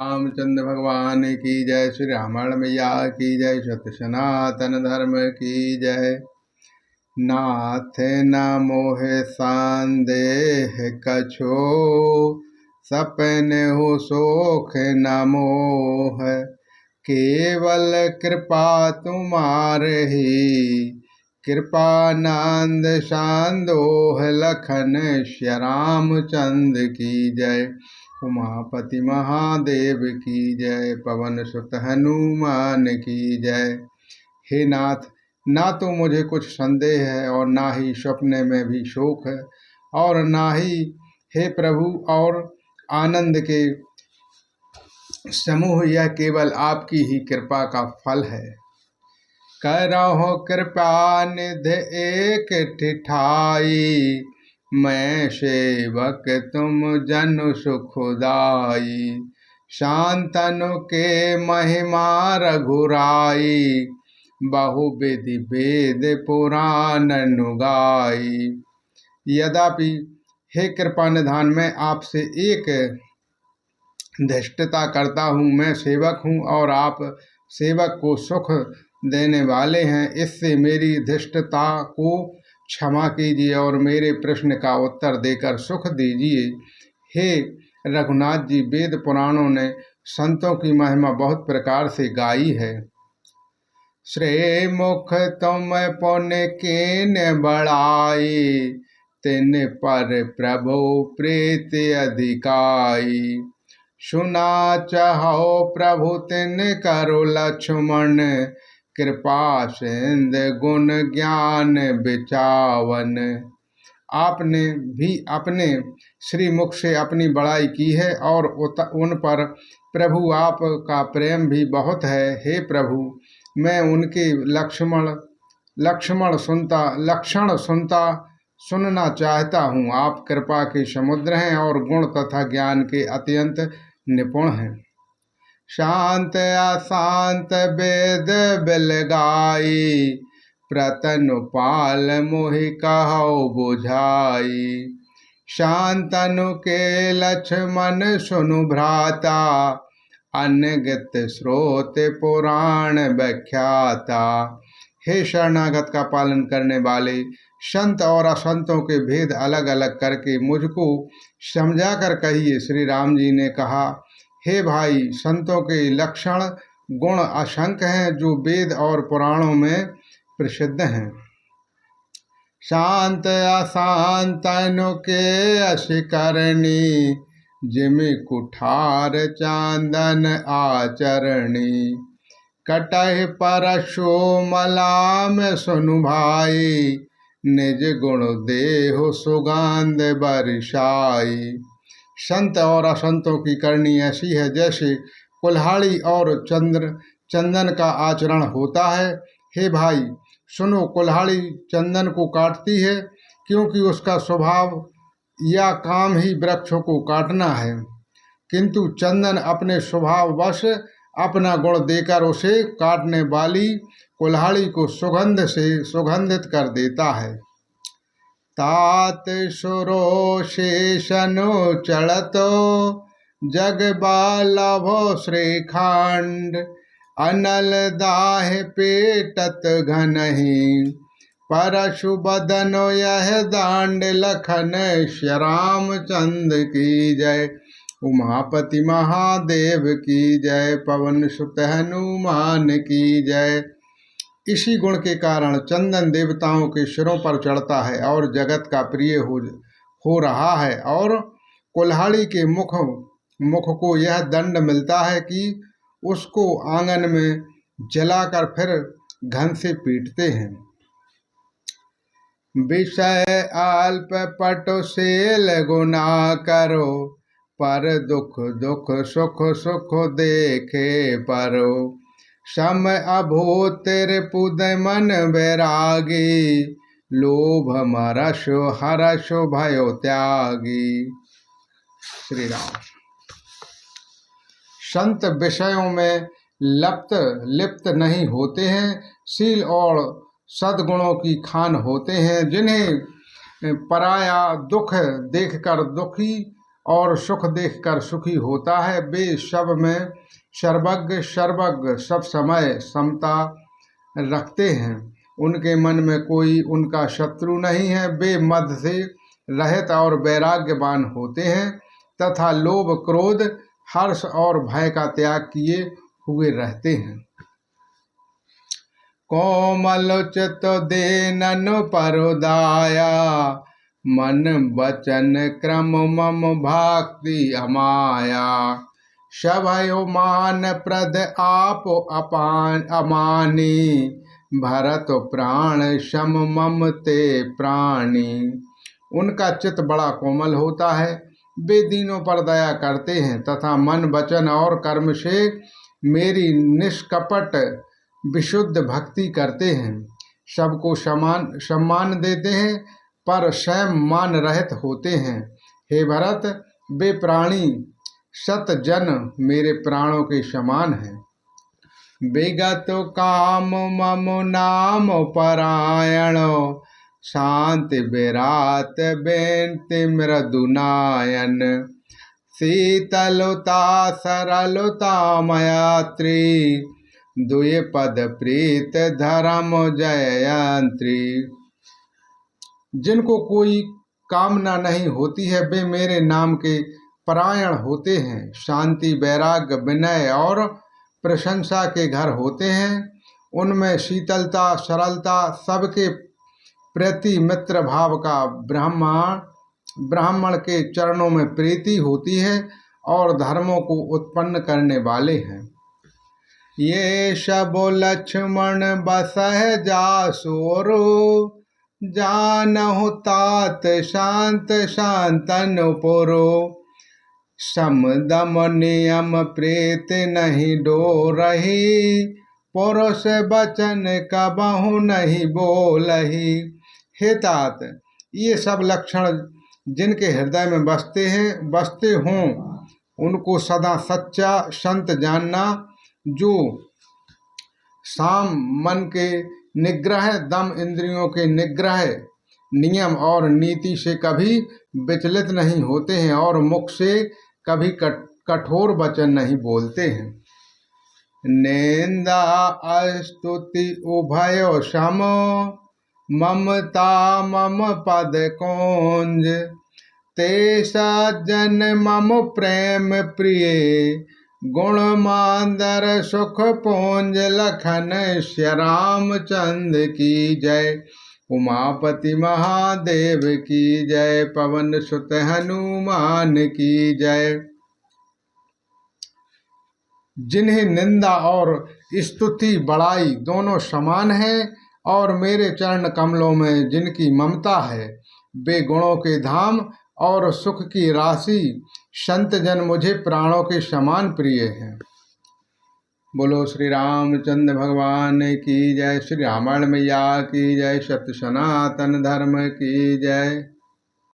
रामचंद्र भगवान की जय। श्री रामायण मैया की जय। सत्य सनातन धर्म की जय। नाथ न मोहे संदेह कछो, सपने हो सोख न मोह। केवल कृपा तुम्हारी, कृपानंद सांदोह। लखन श्री रामचंद्र की जय। उमापति महादेव की जय। पवन सुत हनुमान की जय। हे नाथ, ना तो मुझे कुछ संदेह है और ना ही सपने में भी शोक है, और ना ही हे प्रभु और आनंद के समूह, यह केवल आपकी ही कृपा का फल है। करहो कृपा निधि एक ठिठाई, मैं सेवक तुम जन सुखदाई। शांतनु के महिमा रघुराई, बहुविधि वेद पुराण नुगाई। यद्यपि हे कृपा निधान, मैं आपसे एक धृष्टता करता हूँ। मैं सेवक हूँ और आप सेवक को सुख देने वाले हैं। इससे मेरी धृष्टता को क्षमा कीजिए और मेरे प्रश्न का उत्तर देकर सुख दीजिए। हे रघुनाथ जी, वेद पुराणों ने संतों की महिमा बहुत प्रकार से गाई है। श्री मुख तुम पुण्य कीन बढ़ाई, तिन पर प्रभु प्रीति अधिकाई। सुना चाहो प्रभु तिन करो लक्ष्मण, कृपा सिंध गुण ज्ञान बिचावन। आपने भी अपने श्री मुख से अपनी बड़ाई की है और उन पर प्रभु आपका प्रेम भी बहुत है। हे प्रभु, मैं उनके लक्षण सुनना चाहता हूँ। आप कृपा के समुद्र हैं और गुण तथा ज्ञान के अत्यंत निपुण हैं। शांत अशांत वेद बिलगाई, प्रतनुपाल मोहि कहो बुझाई। शांतनु के लक्ष्मण सुनु भ्राता, अनगित स्रोत पुराण व्याख्याता। हे शरणागत का पालन करने वाले, संत और असंतों के भेद अलग अलग करके मुझको समझा कर कहिए। श्री राम जी ने कहा, हे भाई, संतों के लक्षण गुण असंख्य हैं जो वेद और पुराणों में प्रसिद्ध हैं। शांत अशांतनु के अश करनी, जिमि कुठार चांदन आचरणी। कटह परशु मलाम सुनु भाई, निज गुण देहो सुगंध बरसाई। संत और असंतों की करनी ऐसी है जैसे कुल्हाड़ी और चंदन का आचरण होता है। हे भाई सुनो, कुल्हाड़ी चंदन को काटती है क्योंकि उसका स्वभाव या काम ही वृक्षों को काटना है, किंतु चंदन अपने स्वभाववश अपना गुण देकर उसे काटने वाली कुल्हाड़ी को सुगंध से सुगंधित कर देता है। तात सुरो शेषनु चढ़तो, जग बालभो श्रीखंड। अनल दाह पेटत घनहि, परशु बदनो यह दांड। लखन श्री रामचंद्र की जय। उमापति महादेव की जय। पवन सुत हनुमान की जय। इसी गुण के कारण चंदन देवताओं के सिरों पर चढ़ता है और जगत का प्रिय हो रहा है, और कुल्हाड़ी के मुख को यह दंड मिलता है कि उसको आंगन में जलाकर फिर घन से पीटते हैं। विषय अल्प पटुशील गुना करो, पर दुख दुख सुख सुख देखे परो। सम अभूतिर पुद मन वैरागी, लोभ मरशु हरशु भयो त्यागी। श्री राम। संत विषयों में लिप्त नहीं होते हैं, शील और सद्गुणों की खान होते हैं, जिन्हें पराया दुख देखकर दुखी और सुख देखकर सुखी होता है। वे सब में सर्वज्ञ सब समय समता रखते हैं। उनके मन में कोई उनका शत्रु नहीं है। वे मद से रहित और वैराग्यवान होते हैं तथा लोभ क्रोध हर्ष और भय का त्याग किए हुए रहते हैं। कोमलोचित देनन परोदाया मन वचन क्रम मम भक्ति अमाया। सभयो मान प्रद आप अमानी भरत प्राण सम मम ते प्राणी। उनका चित्त बड़ा कोमल होता है। वे दीनों पर दया करते हैं तथा मन वचन और कर्म से मेरी निष्कपट विशुद्ध भक्ति करते हैं। सबको सम्मान देते हैं पर स्वयं मान रहित होते हैं। हे भरत, वे प्राणी सत जन मेरे प्राणों के समान हैं। विगत काम मम नाम परायण शांति विरात बेंति मृदुनायन। शीतलता सरलता मयात्री दुय पद प्रीत धर्म जयंत्री। जिनको कोई कामना नहीं होती है वे मेरे नाम के परायण होते हैं। शांति वैराग्य विनय और प्रशंसा के घर होते हैं। उनमें शीतलता सरलता सबके प्रति मित्र भाव का ब्राह्मण के चरणों में प्रीति होती है और धर्मों को उत्पन्न करने वाले हैं। ये सब लक्ष्मण बसह जासोरो जानहु तात शांत शांतन पुरो। सम दम नियम प्रीत नहीं डोरही पुरुष बचन कबहु नहीं बोलही। हे तात, ये सब लक्षण जिनके हृदय में बसते हों उनको सदा सच्चा संत जानना, जो साम मन के निग्रह दम इंद्रियों के निग्रह नियम और नीति से कभी विचलित नहीं होते हैं और मुख से कभी कठोर वचन नहीं बोलते हैं। निंदा स्तुति उभयो सम ममता मम पद कोंज। ते सज्जन मम प्रेम प्रिय गुण मांदर सुख पुंज। लखन श्री रामचंद्र की जय, उमापति महादेव की जय, पवन सुत हनुमान की जय। जिन्हें निंदा और स्तुति बड़ाई दोनों समान हैं और मेरे चरण कमलों में जिनकी ममता है, वे गुणों के धाम और सुख की राशि संत जन मुझे प्राणों के समान प्रिय हैं। बोलो श्री रामचंद्र भगवान की जय, श्री रामायण मैया की जय, सत्य सनातन धर्म की जय।